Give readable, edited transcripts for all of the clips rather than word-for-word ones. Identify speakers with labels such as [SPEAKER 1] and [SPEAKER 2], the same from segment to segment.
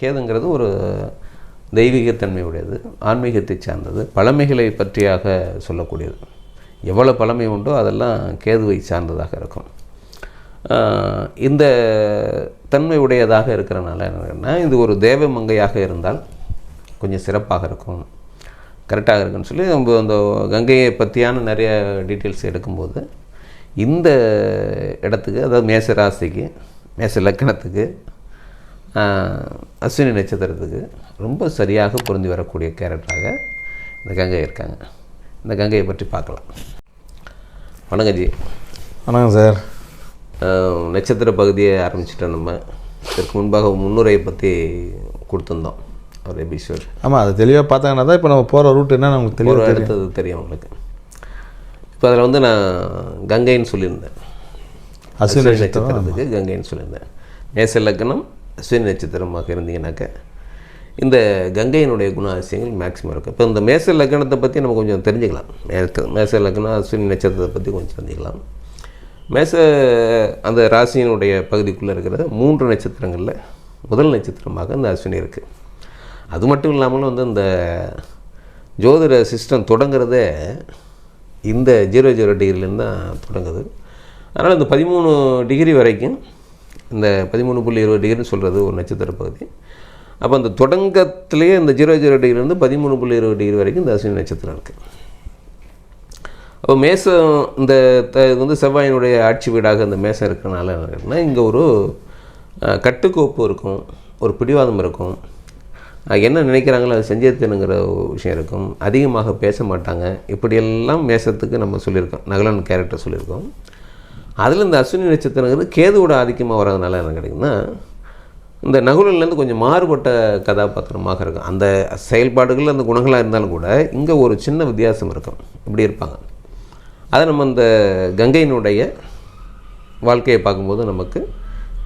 [SPEAKER 1] கேதுங்கிறது ஒரு தெய்வீகத்தன்மை உடையது, ஆன்மீகத்தை சார்ந்தது, பழமைகளை பற்றியாக சொல்லக்கூடியது. எவ்வளோ பழமை உண்டோ அதெல்லாம் கேதுவை சார்ந்ததாக இருக்கும். இந்த தன்மை உடையதாக இருக்கிறனால என்னன்னா, இது ஒரு தேவ மங்கையாக இருந்தால் கொஞ்சம் சிறப்பாக இருக்கும், கரெக்டாக இருக்குன்னு சொல்லி நம்ம அந்த கங்கையை பற்றியான நிறைய டீட்டெயில்ஸ் எடுக்கும்போது இந்த இடத்துக்கு, அதாவது மேச ராசிக்கு, மேச லக்கணத்துக்கு, அஸ்வினி நட்சத்திரத்துக்கு ரொம்ப சரியாக பொருந்தி வரக்கூடிய கேரக்டராக இந்த கங்கை இருக்காங்க. இந்த கங்கையை பற்றி பார்க்கலாம். வணக்கம் ஜி.
[SPEAKER 2] வணக்கம் சார்.
[SPEAKER 1] நட்சத்திர பகுதியை ஆரம்பிச்சிட்டோம். நம்ம இதற்கு முன்பாக முன்னுரையை பற்றி கொடுத்துருந்தோம் ஒரு எபிசோட்.
[SPEAKER 2] ஆமாம், அது தெளிவாக பார்த்தாங்கன்னா தான் இப்போ நம்ம போகிற ரூட் என்ன நமக்கு தெளிவாக
[SPEAKER 1] எடுத்தது தெரியும் உங்களுக்கு. இப்போ அதில் வந்து நான் கங்கைன்னு சொல்லியிருந்தேன், அஸ்வினி நட்சத்திரத்துக்கு கங்கைன்னு சொல்லியிருந்தேன். மேச லக்னம் அஸ்வினி நட்சத்திரமாக இருந்தீங்கன்னாக்க இந்த கங்கையினுடைய குணாதிசயங்கள் மேக்ஸிமம் இருக்குது. இப்போ இந்த மேச லக்னத்தை பற்றி நம்ம கொஞ்சம் தெரிஞ்சுக்கலாம். மேச லக்னம் அஸ்வினி நட்சத்திரத்தை பற்றி கொஞ்சம் தெரிஞ்சுக்கலாம். மேச அந்த ராசியினுடைய பகுதிக்குள்ளே இருக்கிற 3 நட்சத்திரங்களில் முதல் நட்சத்திரமாக இந்த அஸ்வினி இருக்குது. அது மட்டும் இல்லாமல் வந்து இந்த ஜோதிட சிஸ்டம் தொடங்குறதே இந்த 00 டிகிரிலேருந்து தான் தொடங்குது. அதனால் இந்த 13 டிகிரி வரைக்கும், இந்த 13.20 டிகிரின்னு சொல்கிறது ஒரு நட்சத்திர பகுதி. அப்போ அந்த தொடக்கத்திலேயே இந்த 00 டிகிரிலேருந்து 13.20 டிகிரி வரைக்கும் இந்த அஸ்வினி நட்சத்திரம் இருக்குது. அப்போ மேசம் இந்த வந்து செவ்வாயினுடைய ஆட்சி வீடாக இந்த மேசம் இருக்கிறனால என்னன்னா, இங்கே ஒரு கட்டுக்கோப்பு இருக்கும், ஒரு பிடிவாதம் இருக்கும், என்ன நினைக்கிறாங்களோ அதை செஞ்சே தருங்கிற விஷயம் இருக்கும், அதிகமாக பேச மாட்டாங்க. இப்படியெல்லாம் மேசத்துக்கு நம்ம சொல்லியிருக்கோம், நகலன் கேரக்டர் சொல்லியிருக்கோம். அதில் இந்த அஸ்வினி நட்சத்திரங்கிறது கேதுவோட ஆதிக்கமாக வர்றதுனால என்ன கிடைக்குன்னா, இந்த நகுலன்லேருந்து கொஞ்சம் மாறுபட்ட கதாபாத்திரமாக இருக்கும். அந்த செயல்பாடுகள் அந்த குணங்களாக இருந்தாலும் கூட இங்கே ஒரு சின்ன வித்தியாசம் இருக்கும், இப்படி இருப்பாங்க. அதை நம்ம இந்த கங்கையினுடைய வாழ்க்கையை பார்க்கும்போது நமக்கு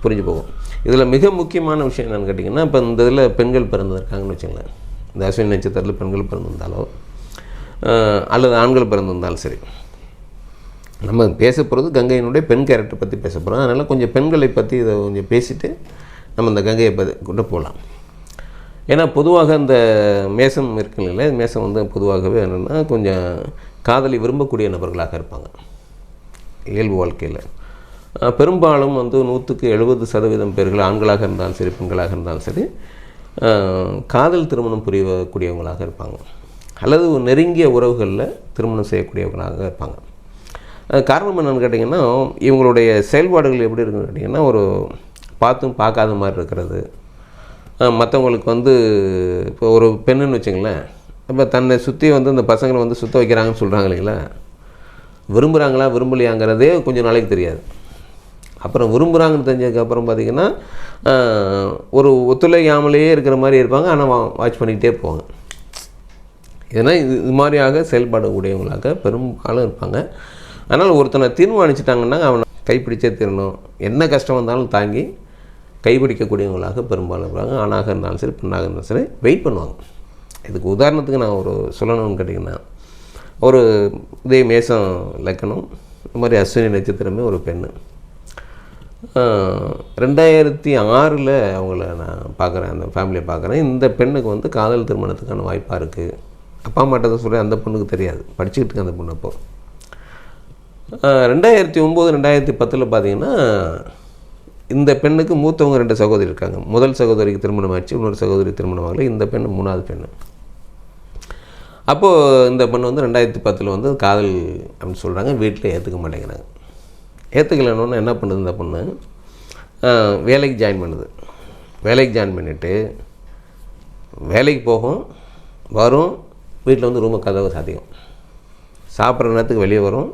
[SPEAKER 1] புரிஞ்சு போகும். இதில் மிக முக்கியமான விஷயம் என்னென்னு கேட்டிங்கன்னா, இப்போ இந்த இதில் பெண்கள் பிறந்திருக்காங்கன்னு வச்சுங்களேன். இந்த அஸ்வினி நட்சத்திரத்தில் பெண்கள் பிறந்திருந்தாலோ அல்லது ஆண்கள் பிறந்திருந்தாலும் சரி, நம்ம பேச போகிறது கங்கையினுடைய பெண் கேரக்டர் பற்றி பேச போகிறோம். அதனால் கொஞ்சம் பெண்களை பற்றி இதை கொஞ்சம் பேசிவிட்டு நம்ம இந்த கங்கையை பற்றி கொண்டு போகலாம். ஏன்னா பொதுவாக இந்த மேசம் இருக்குல்ல, மேசம் வந்து பொதுவாகவே என்னென்னா கொஞ்சம் காதலி விரும்பக்கூடிய நபர்களாக இருப்பாங்க இயல்பு வாழ்க்கையில். பெரும்பாலும் வந்து 100% பேர்கள் ஆண்களாக இருந்தாலும் சரி பெண்களாக இருந்தாலும் சரி காதல் திருமணம் புரியக்கூடியவங்களாக இருப்பாங்க, அல்லது ஒரு நெருங்கிய உறவுகளில் திருமணம் செய்யக்கூடியவங்களாக இருப்பாங்க. அது காரணம் என்னென்னு கேட்டிங்கன்னா, இவங்களுடைய செயல்பாடுகள் எப்படி இருக்குன்னு கேட்டிங்கன்னா, ஒரு பார்த்தும் பார்க்காத மாதிரி இருக்கிறது. மற்றவங்களுக்கு வந்து இப்போ ஒரு பெண்ணுன்னு வச்சுங்களேன், இப்போ தன்னை சுற்றி வந்து இந்த பசங்களை வந்து சுற்ற வைக்கிறாங்கன்னு சொல்கிறாங்க இல்லைங்களா, விரும்புகிறாங்களா விரும்பலையாங்கிறதே கொஞ்சம் நாளைக்கு தெரியாது. அப்புறம் விரும்புகிறாங்கன்னு தெரிஞ்சதுக்கப்புறம் பார்த்திங்கன்னா ஒரு ஒத்துழையாமலேயே இருக்கிற மாதிரி இருப்பாங்க, ஆனால் வாட்ச் பண்ணிக்கிட்டே போவாங்க. ஏன்னா இது மாதிரியாக செயல்படக்கூடியவங்களாக பெரும்பாலும் இருப்பாங்க. அதனால் ஒருத்தனை தீர்மானிச்சிட்டாங்கன்னா அவனை கைப்பிடிச்சே தீரணும், என்ன கஷ்டம் வந்தாலும் தாங்கி கைப்பிடிக்கக்கூடியவங்களாக பெரும்பாலும் இருப்பாங்க. ஆணாக இருந்தாலும் சரி பெண்ணாக இருந்தாலும் சரி வெயிட் பண்ணுவாங்க. இதுக்கு உதாரணத்துக்கு நான் ஒரு சொல்லணும்னு கேட்டிங்கன்னா, ஒரு இதே மேசம் லக்கணம், இந்த மாதிரி அஸ்வினி நட்சத்திரமே ஒரு பெண்ணு 2006 அவங்கள நான் பார்க்குறேன், அந்த ஃபேமிலியை பார்க்குறேன். இந்த பெண்ணுக்கு வந்து காதல் திருமணத்துக்கான வாய்ப்பாக இருக்குது. அப்பா அம்மாட்ட தான் சொல்கிறேன், அந்த பொண்ணுக்கு தெரியாது, படிச்சுக்கிட்டு இருக்கு அந்த பொண்ணு. அப்போ 2009-2010 பார்த்திங்கன்னா இந்த பெண்ணுக்கு மூத்தவங்க 2 சகோதரி இருக்காங்க. முதல் சகோதரிக்கு திருமணம் ஆச்சு, இன்னொரு சகோதரி திருமணம் ஆகலை. இந்த பெண்ணு 3வது பெண்ணு. அப்போது இந்த பெண்ணு வந்து 2010 வந்து காதல் அப்படின்னு சொல்கிறாங்க, வீட்டில் ஏற்றுக்க மாட்டேங்கிறாங்க. ஏற்றுக்கலன்னு என்ன பண்ணுது இந்த பொண்ணு, வேலைக்கு ஜாயின் பண்ணுது. வேலைக்கு ஜாயின் பண்ணிவிட்டு வேலைக்கு போகும், வரும், வீட்டில் வந்து ரூமு கதவை சாத்திக்கும், சாப்பிட்ற நேரத்துக்கு வெளியே வரும்,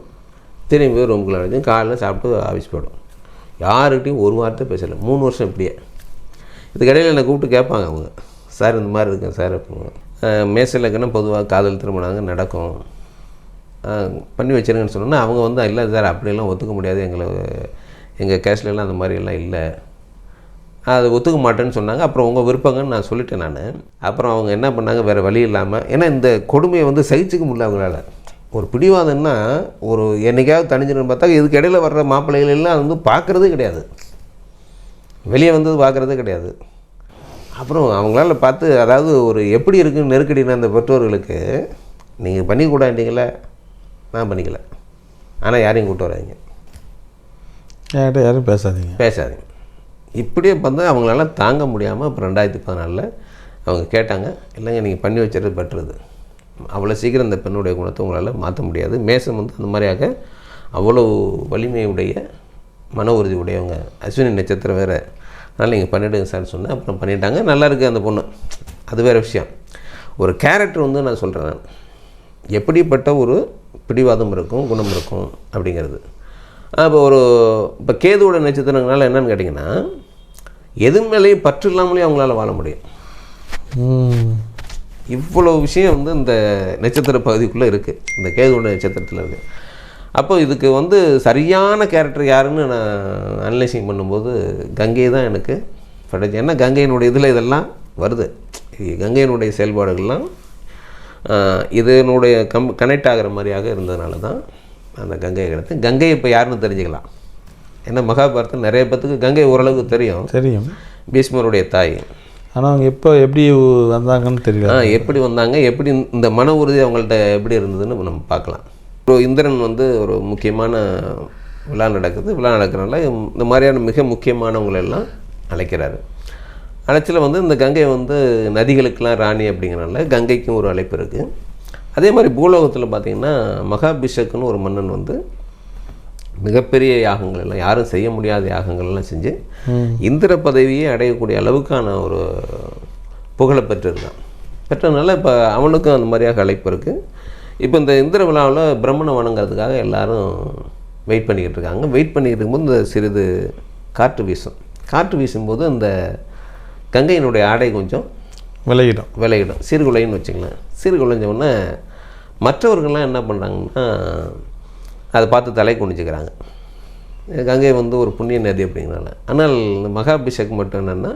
[SPEAKER 1] திரும்பி ரூமுக்குள்ளே வச்சு காலையில் சாப்பிட்டு ஆஃபீஸ் போய்டும். யாருக்கிட்டையும் ஒரு வார்த்தை பேசலை 3 வருஷம் இப்படியே. இதுக்கடையில் என்னை கூப்பிட்டு கேட்பாங்க அவங்க, சார் இந்த மாதிரி இருக்கேன் சார் அப்படிங்க. மேசலக்குன்னா பொதுவாக காதல் திருமணம் நடக்கும், பண்ணி வச்சுருங்கன்னு சொன்னோன்னா அவங்க வந்து இல்லை சார் அப்படியெல்லாம் ஒத்துக்க முடியாது, எங்கள் கேஸ்ட்லாம் அந்த மாதிரியெல்லாம் இல்லை, அது ஒத்துக்க மாட்டேன்னு சொன்னாங்க. அப்புறம் உங்கள் விருப்பங்கன்னு நான் சொல்லிட்டேன் நான். அப்புறம் அவங்க என்ன பண்ணாங்க, வேறு வழி இல்லாமல், ஏன்னா இந்த கொடுமையை வந்து சகிச்சிக்க முடியல அவங்களால. ஒரு பிடிவாதம்னா ஒரு என்றைக்காவது தனிஞ்சுன்னு பார்த்தா இதுக்கு இடையில வர்ற மாப்பிள்ளைகள் எல்லாம் வந்து பார்க்குறதே கிடையாது, வெளியே வந்தது பார்க்குறதே கிடையாது. அப்புறம் அவங்களால பார்த்து, அதாவது ஒரு எப்படி இருக்குன்னு நெருக்கடினா அந்த பெற்றோர்களுக்கு, நீங்கள் பண்ணிக்கூடாண்டீங்களே, நான் பண்ணிக்கல, ஆனால் யாரையும் கூப்பிட்டு வராதிங்க,
[SPEAKER 2] என்கிட்ட யாரும் பேசாதீங்க.
[SPEAKER 1] இப்படியே பார்த்தா அவங்களால தாங்க முடியாமல் இப்போ 2014 அவங்க கேட்டாங்க, இல்லைங்க நீங்கள் பண்ணி வச்சுறது பெட்டருது, அவ்வளோ சீக்கிரம் இந்த பெண்ணுடைய குணத்தை உங்களால் மாற்ற முடியாது. மேசம் வந்து அந்த மாதிரியாக அவ்வளோ வலிமையுடைய மன உறுதி உடையவங்க, அஸ்வினி நட்சத்திரம் வேறு, அதனால் நீங்கள் பண்ணிவிடுங்க சார்னு சொன்னேன். அப்புறம் பண்ணிட்டாங்க. நல்லா இருக்குது அந்த பொண்ணு, அது வேறு விஷயம். ஒரு கேரக்டர் வந்து நான் சொல்கிறேன், நான் எப்படிப்பட்ட ஒரு பிடிவாதம் இருக்கும், குணம் இருக்கும் அப்படிங்கிறது. இப்போ கேதுவோட நட்சத்திரங்களால் என்னன்னு கேட்டிங்கன்னா, எது மேலேயும் பற்று இல்லாமலேயும் அவங்களால வாழ முடியும். இவ்வளோ விஷயம் வந்து இந்த நட்சத்திர பகுதிக்குள்ளே இருக்குது, இந்த கேதுவோட நட்சத்திரத்தில் இருக்குது. அப்போ இதுக்கு வந்து சரியான கேரக்டர் யாருன்னு நான் அனலைசிங் பண்ணும்போது கங்கை தான் எனக்கு படைச்சு. ஏன்னா கங்கையினுடைய இதில் இதெல்லாம் வருது, கங்கையினுடைய செயல்பாடுகள்லாம் இதனுடைய கனெக்ட் ஆகிற மாதிரியாக இருந்ததுனால தான் அந்த கங்கையை கிடத்து. கங்கை இப்போ யாருன்னு தெரிஞ்சுக்கலாம். ஏன்னா மகாபாரதம் நிறைய பேத்துக்கு கங்கை ஓரளவுக்கு தெரியும், பீஷ்மருடைய தாய்.
[SPEAKER 2] ஆனால் அவங்க எப்படி வந்தாங்கன்னு தெரியல.
[SPEAKER 1] எப்படி வந்தாங்க, எப்படி இந்த மன உறுதி அவங்கள்ட்ட எப்படி இருந்ததுன்னு நம்ம பார்க்கலாம். இப்போ இந்திரன் வந்து ஒரு முக்கியமான விழா நடக்கிறனால இந்த மாதிரியான மிக முக்கியமானவங்களெல்லாம் அழைக்கிறாரு. அழைச்சில் வந்து இந்த கங்கை வந்து நதிகளுக்கெல்லாம் ராணி அப்படிங்கிறனால கங்கைக்கும் ஒரு அழைப்பு இருக்குது. அதே மாதிரி பூலோகத்தில் பார்த்திங்கன்னா மகாபிஷக்குன்னு ஒரு மன்னன் வந்து மிகப்பெரிய யாகங்கள் எல்லாம், யாரும் செய்ய முடியாத யாகங்கள்லாம் செஞ்சு இந்திர பதவியை அடையக்கூடிய அளவுக்கான ஒரு புகழை பெற்றதுனால இப்போ அவனுக்கும் அந்த மாதிரியாக அழைப்பு இருக்குது. இப்போ இந்த இந்திர விழாவில் பிரம்மனை வணங்கிறதுக்காக எல்லோரும் வெயிட் பண்ணிக்கிட்டு இருக்காங்க. வெயிட் பண்ணிக்கிட்டு இருக்கும்போது இந்த சிறிது காற்று வீசும்போது அந்த கங்கையினுடைய ஆடை கொஞ்சம் விலகிடும், சீர்குலைன்னு வச்சுங்களேன். சீர்குலைஞ்சவுடனே மற்றவர்கள்லாம் என்ன பண்ணுறாங்கன்னா அதை பார்த்து தலை குனிஞ்சுக்கிறாங்க. கங்கை வந்து ஒரு புண்ணிய நதி அப்படிங்கிறனால. ஆனால் இந்த மகாபிஷேக் மட்டும் என்னென்னா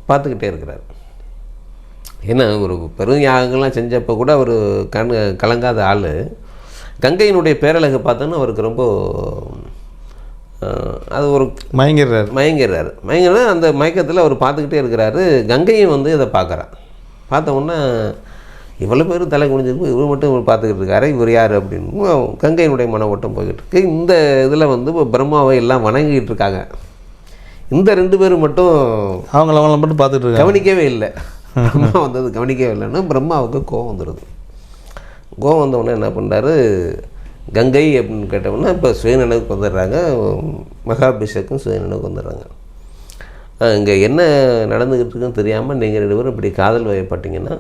[SPEAKER 1] பார்த்துக்கிட்டே இருக்கிறார். ஏன்னா ஒரு பெரும் யாகங்கள்லாம் செஞ்சப்போ கூட அவர் கலங்காத ஆள். கங்கையினுடைய பேரழகை பார்த்தோன்னா அவருக்கு ரொம்ப அது ஒரு மயங்கிடுறாரு. அந்த மயக்கத்தில் அவர் பார்த்துக்கிட்டே இருக்கிறாரு. கங்கையும் வந்து இதை பார்த்தோன்னா இவ்வளோ பேர் தலை குனிஞ்சிருக்கு, இவர் மட்டும் பார்த்துக்கிட்டு இருக்காரு, இவர் யார் அப்படின்னு கங்கையினுடைய மன ஓட்டம் போய்கிட்டு இருக்கு. இந்த இதில் வந்து இப்போ பிரம்மாவை எல்லாம் வணங்கிக்கிட்டு இருக்காங்க. இந்த 2 பேரும் மட்டும்
[SPEAKER 2] அவங்கள மட்டும் பார்த்துட்டு
[SPEAKER 1] கவனிக்கவே இல்லை. பிரம்மா வந்தது கவனிக்கவே இல்லைன்னா பிரம்மாவுக்கு கோவம் வந்துடுது. கோவம் வந்தவுடனே என்ன பண்ணுறாரு, கங்கை அப்படின்னு கேட்டவுடனே இப்போ சுயநினைவுக்கு வந்துடுறாங்க. மகாபிஷேக்கும் சுயநினைவுக்கு வந்துடுறாங்க. இங்கே என்ன நடந்துக்கிட்டு இருக்குன்னு தெரியாமல் நீங்கள் 2 பேரும் இப்படி காதல் வயப்பட்டீங்கன்னா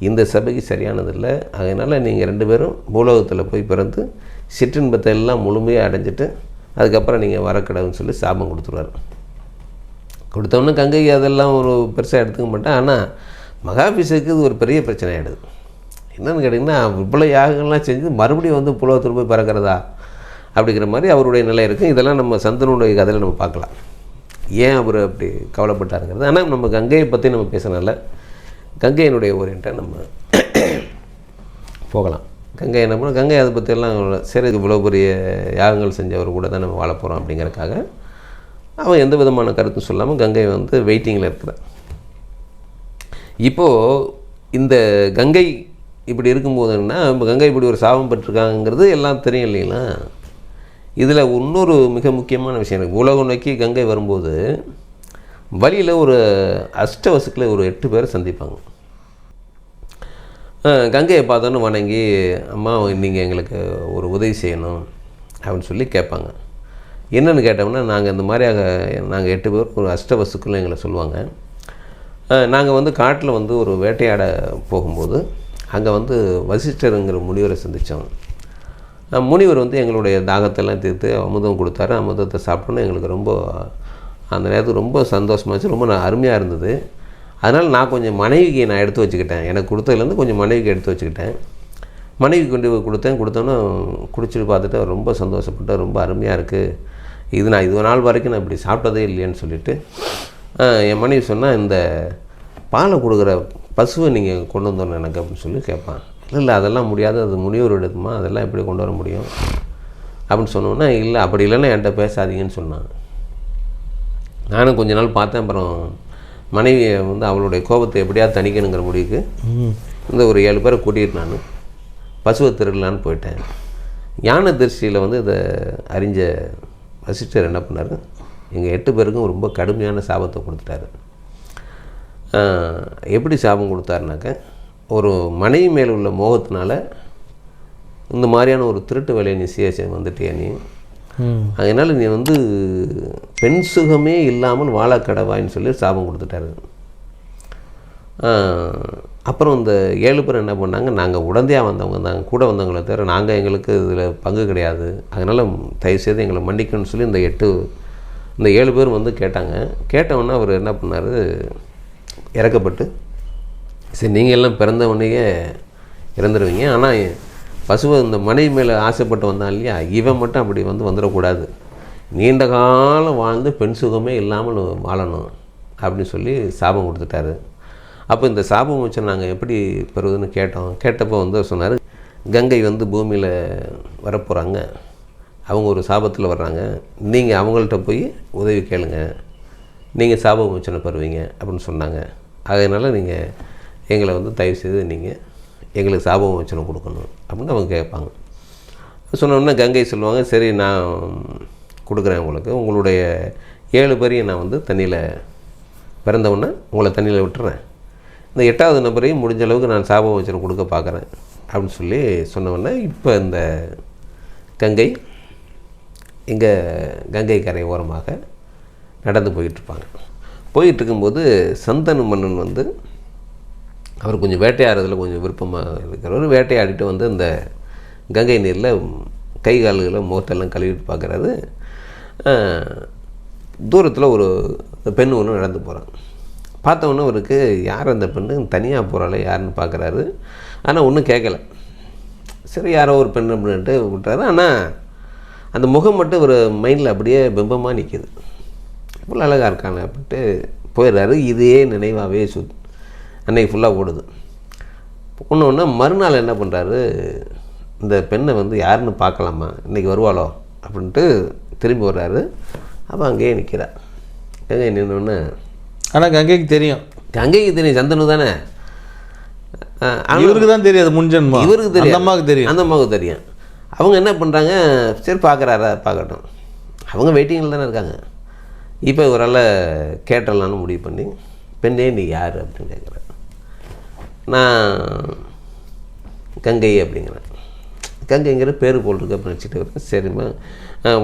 [SPEAKER 1] இந்த சபைக்கு சரியானதில்லை. அதனால் நீங்கள் 2 பேரும் பூலோகத்தில் போய் பிறந்து சிற்றின்பத்தை எல்லாம் முழுமையாக அடைஞ்சிட்டு அதுக்கப்புறம் நீங்கள் வரக்கடவுன்னு சொல்லி சாபம் கொடுத்துருவார். கொடுத்தோன்னே கங்கை அதெல்லாம் ஒரு பெருசாக எடுத்துக்க மாட்டேன். ஆனால் மகாபிஷேக்கு இது ஒரு பெரிய பிரச்சனை ஆகிடுது. என்னென்னு கேட்டிங்கன்னா, இவ்வளோ யாகங்கள்லாம் செஞ்சு மறுபடியும் வந்து புலவத்தில் போய் பறக்கிறதா அப்படிங்கிற மாதிரி அவருடைய நிலை இருக்குது. இதெல்லாம் நம்ம சந்தனுடைய கதையில் நம்ம பார்க்கலாம், ஏன் அவர் அப்படி கவலைப்பட்டாருங்கிறது. ஆனால் நம்ம கங்கையை பற்றி நம்ம பேசினால கங்கையினுடைய ஓரியன்ட்டாக நம்ம போகலாம். கங்கை என்ன பண்ண, கங்கை அதை பற்றியெல்லாம் சரி, இவ்வளோ பெரிய யாகங்கள் செஞ்சவர் கூட தான் நம்ம வாழ போகிறோம் அப்படிங்கிறக்காக அவன் எந்த விதமான கருத்தும் சொல்லாமல் கங்கை வந்து வெயிட்டிங்கில் இருக்கிறான். இப்போது இந்த கங்கை இப்படி இருக்கும்போதுன்னா, இப்போ கங்கை இப்படி ஒரு சாபம் பெற்றிருக்காங்கிறது எல்லாம் தெரியும் இல்லைங்களா. இதில் இன்னொரு மிக முக்கியமான விஷயம் இருக்குது. உலகம் நோக்கி கங்கை வரும்போது வழியில் ஒரு அஷ்டவசுக்களை ஒரு 8 பேரை சந்திப்பாங்க. கங்கையை பார்த்தோன்னு வணங்கி, அம்மா நீங்கள் எங்களுக்கு ஒரு உதவி செய்யணும் அப்படின்னு சொல்லி கேட்பாங்க. என்னென்னு கேட்டோம்னா, நாங்கள் இந்த மாதிரியாக நாங்கள் 8 பேர் ஒரு அஷ்டவசுக்கள் எங்களை சொல்லுவாங்க. நாங்கள் வந்து காட்டில் வந்து ஒரு வேட்டையாட போகும்போது அங்கே வந்து வசிஷ்டருங்கிற முனிவரை சந்தித்தோம். முனிவர் வந்து எங்களுடைய தாகத்தெல்லாம் தீர்த்து அமுதம் கொடுத்தாரு. அமுதத்தை சாப்பிட்டோன்னு எங்களுக்கு ரொம்ப அந்த நேரத்துக்கு ரொம்ப சந்தோஷமாச்சு, ரொம்ப அருமையாக இருந்தது. அதனால் நான் கொஞ்சம் மனைவிக்கு நான் எடுத்து வச்சுக்கிட்டேன். எனக்கு கொடுத்ததுலேருந்து கொஞ்சம் மனைவிக்கு எடுத்து வச்சுக்கிட்டேன். மனைவிக்கு கொண்டு போய் கொடுத்தோன்னே குடிச்சிட்டு பார்த்துட்டு ரொம்ப சந்தோஷப்பட்டு, ரொம்ப அருமையாக இருக்குது, இது நான் இது நாள் வரைக்கும் நான் இப்படி சாப்பிட்டதே இல்லைன்னு சொல்லிவிட்டு என் மனைவி சொன்னால், இந்த பாலை கொடுக்குற பசுவை நீங்கள் கொண்டு வந்தோன்னு எனக்கு அப்படின்னு சொல்லி கேட்பான். இல்லை அதெல்லாம் முடியாது, அது முனிவர் எடுக்குமா, அதெல்லாம் எப்படி கொண்டு வர முடியும் அப்படின்னு சொன்னோன்னா, இல்லை அப்படி இல்லைன்னா என்கிட்ட பேசாதீங்கன்னு சொன்னான். நானும் கொஞ்ச நாள் பார்த்தேன். அப்புறம் மனைவியை வந்து அவளுடைய கோபத்தை எப்படியாவது தணிக்கணுங்கிற முடிவுக்கு இந்த ஒரு 7 பேரை கூட்டிகிட்டு நான் பசுவை திருடலான்னு போயிட்டேன். ஞான திருஷ்டியில் வந்து இதை அறிஞ்ச வசிஷ்டர் என்ன பண்ணார், எங்கள் 8 பேருக்கும் ரொம்ப கடுமையான சாபத்தை கொடுத்துட்டாரு. எப்படி சாபம் கொடுத்தாருனாக்க, ஒரு மனைவி மேலே உள்ள மோகத்தினால இந்த மாதிரியான ஒரு திருட்டு வேலையை நீ வந்துட்டியா நீ, அதனால் நீ வந்து பெண் சுகமே இல்லாமல் வாழ கடவாயின்னு சொல்லி சாபம் கொடுத்துட்டாரு. அப்புறம் இந்த 7 பேர் என்ன பண்ணாங்க, நாங்கள் உடந்தையாக வந்தவங்க தான், கூட வந்தவங்களை தவிர நாங்கள் எங்களுக்கு இதில் பங்கு கிடையாது, அதனால் தயவுசெய்து எங்களை மன்னிக்கணும்னு சொல்லி இந்த 7 பேர் வந்து கேட்டாங்க. கேட்டவுடனே அவர் என்ன பண்ணார், இறக்கப்பட்டு, சரி நீங்கள் எல்லாம் பிறந்த உடனேயே இறந்துடுவீங்க, ஆனால் பசுவை இந்த மனைவி மேலே ஆசைப்பட்டு வந்தான் இல்லையா, இவன் மட்டும் அப்படி வந்துடக்கூடாது, நீண்ட காலம் வாழ்ந்து பெண் சுகமே இல்லாமல் வாழணும் அப்படின்னு சொல்லி சாபம் கொடுத்துட்டாரு. அப்போ இந்த சாபம் வச்சு நாங்கள் எப்படி பெறுவதுன்னு கேட்டப்போ வந்து சொன்னார், கங்கை வந்து பூமியில் வரப்போகிறாங்க, அவங்க ஒரு சாபத்தில் வர்றாங்க, நீங்கள் அவங்கள்ட்ட போய் உதவி கேளுங்க, நீங்கள் சாப விமோச்சனை பெறுவீங்க அப்படின்னு சொன்னாங்க. அதனால் நீங்கள் எங்களை வந்து தயவுசெய்து நீங்கள் எங்களுக்கு சாப விமோச்சனை கொடுக்கணும் அப்படின்னு அவங்க கேட்பாங்க. சொன்னோன்னா கங்கை சொல்லுவாங்க, சரி நான் கொடுக்குறேன் உங்களுக்கு, உங்களுடைய 7 பேரையும் நான் வந்து தண்ணியில் பிறந்தவுடனே உங்களை தண்ணியில் விட்டுறேன், இந்த 8வது நபரையும் முடிஞ்ச அளவுக்கு நான் சாப விமோச்சனை கொடுக்க பார்க்குறேன் அப்படின்னு சொல்லி சொன்னோன்னே, இப்போ இந்த கங்கை இங்கே கங்கை கரை ஓரமாக நடந்து போயிட்டுருப்பாங்க. போயிட்டுருக்கும்போது சந்தனு மன்னன் வந்து அவர் கொஞ்சம் வேட்டையாடுறதுல கொஞ்சம் விருப்பமாக இருக்கிறவர். வேட்டையாடிட்டு வந்து இந்த கங்கை நீரில் கை கால்களை முகத்தெல்லாம் கழுவிட்டு பார்க்குறாரு. தூரத்தில் ஒரு பெண் ஒன்று நடந்து போகிறாங்க. பார்த்தவொன்னே அவருக்கு யார் அந்த பெண்ணு தனியாக போகிறாள் யாருன்னு பார்க்குறாரு. ஆனால் ஒன்றும் கேட்கலை. சரி யாரோ ஒரு பெண் அப்படின்ட்டு விட்டுறாரு. ஆனால் அந்த முகம் மட்டும் ஒரு மைண்டில் அப்படியே பிம்பமாக நிற்கிது. இவ்வளோ அழகாக இருக்காங்க அப்படின்ட்டு போயிடுறாரு. இதே நினைவாகவே அன்னைக்கு ஃபுல்லாக ஓடுது. ஒன்று மறுநாள் என்ன பண்ணுறாரு, இந்த பெண்ணை வந்து யாருன்னு பார்க்கலாமா, இன்றைக்கி வருவாளோ அப்படின்ட்டு திரும்பி வர்றாரு. அப்போ அங்கேயே நிற்கிறா. கங்கை நின்னோடனே,
[SPEAKER 2] ஆனால் கங்கைக்கு தெரியும்
[SPEAKER 1] சந்தனு தானே,
[SPEAKER 2] இவருக்கு தான் தெரியாது முன்ஜென்மம்,
[SPEAKER 1] இவருக்கு தெரியும்,
[SPEAKER 2] அந்த அம்மாவுக்கு தெரியும்.
[SPEAKER 1] அவங்க என்ன பண்ணுறாங்க, சரி பார்க்குறாரா பார்க்கட்டும், அவங்க வெயிட்டிங்கில் தானே இருக்காங்க. இப்போ இவரால் கேட்டலான்னு முடிவு பண்ணி, பெண்ணே நீ யார் அப்படின்னு கேட்குறேன். நான் கங்கை அப்படிங்கிறேன். கங்கைங்கிற பேர் போட்டிருக்கு அப்படின்னு நினச்சிட்டு வரேன். சரிம்மா,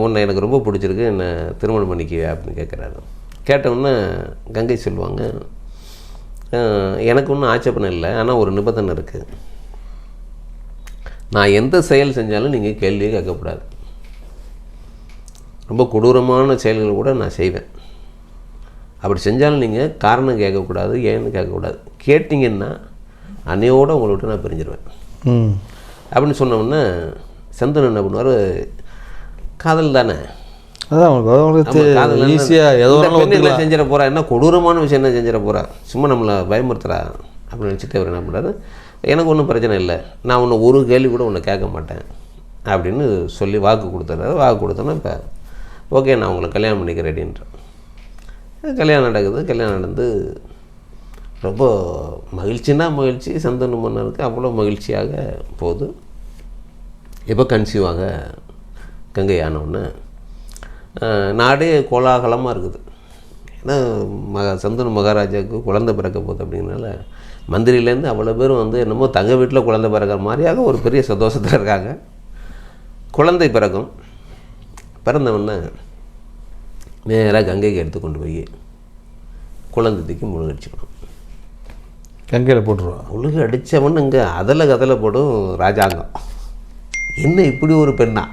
[SPEAKER 1] உன்னை எனக்கு ரொம்ப பிடிச்சிருக்கு, என்னை திருமணம் பண்ணிக்குவே அப்படின்னு கேட்குறாரு. கேட்டவுடனே கங்கை சொல்லுவாங்க, எனக்கு ஒன்றும் ஆட்சேபணம் இல்லை, ஆனால் ஒரு நிபந்தனை இருக்குது. நான் எந்த செயல் செஞ்சாலும் நீங்கள் கேள்வியே கேட்கக்கூடாது. ரொம்ப கொடூரமான செயல்கள் கூட நான் செய்வேன். அப்படி செஞ்சாலும் நீங்கள் காரணம் கேட்கக்கூடாது, ஏன்னு கேட்கக்கூடாது. கேட்டிங்கன்னா அன்னையோடு உங்களை விட்டு நான் பிரிஞ்சிருவேன் அப்படின்னு சொன்னோம்னா, சந்தனன் என்ன பண்ணுவார், காதல் தானே, செஞ்சிட போகிறா, என்ன கொடூரமான விஷயம் என்ன செஞ்சிட போகிறா, சும்மா நம்மளை பயமுறுத்துறா அப்படின்னு நினச்சிட்டு அவர் என்ன பண்ணுறாரு, எனக்கு ஒன்றும் பிரச்சனை இல்லை, நான் உன்னை ஒரு கேள்வி கூட உன்னை கேட்க மாட்டேன் அப்படின்னு சொல்லி வாக்கு கொடுத்துட்றாரு. வாக்கு கொடுத்தோன்னா இப்போ ஓகே நான் உங்களை கல்யாணம் பண்ணிக்க ரெடின்றேன். கல்யாணம் நடக்குது. கல்யாணம் நடந்து ரொம்ப மகிழ்ச்சி, சந்தனு மன்னருக்கு அவ்வளோ மகிழ்ச்சியாக போகுது. எப்போ கன்சீவாக கங்கை ஆனவுடனே நாடே கோலாகலமாக இருக்குது. ஏன்னா சந்தனு மகாராஜாவுக்கு குழந்தை பிறக்க போகுது அப்படிங்கிறனால மந்திரிலேருந்து அவ்வளோ பேரும் வந்து என்னமோ தங்க வீட்டில் குழந்தை பிறக்கிற மாதிரியாக ஒரு பெரிய சந்தோஷத்தில் இருக்காங்க. குழந்தை பிறக்கும். பிறந்தவொடனே நேராக கங்கைக்கு எடுத்து கொண்டு போய் குழந்தை தூக்கி முழுகடிச்சுக்கணும்.
[SPEAKER 2] கங்கையில் போட்டுருவோம்.
[SPEAKER 1] முழுக அடித்தவொன்னு இங்கே அதில் போடும் ராஜாங்கம். என்ன இப்படி ஒரு பெண்ணா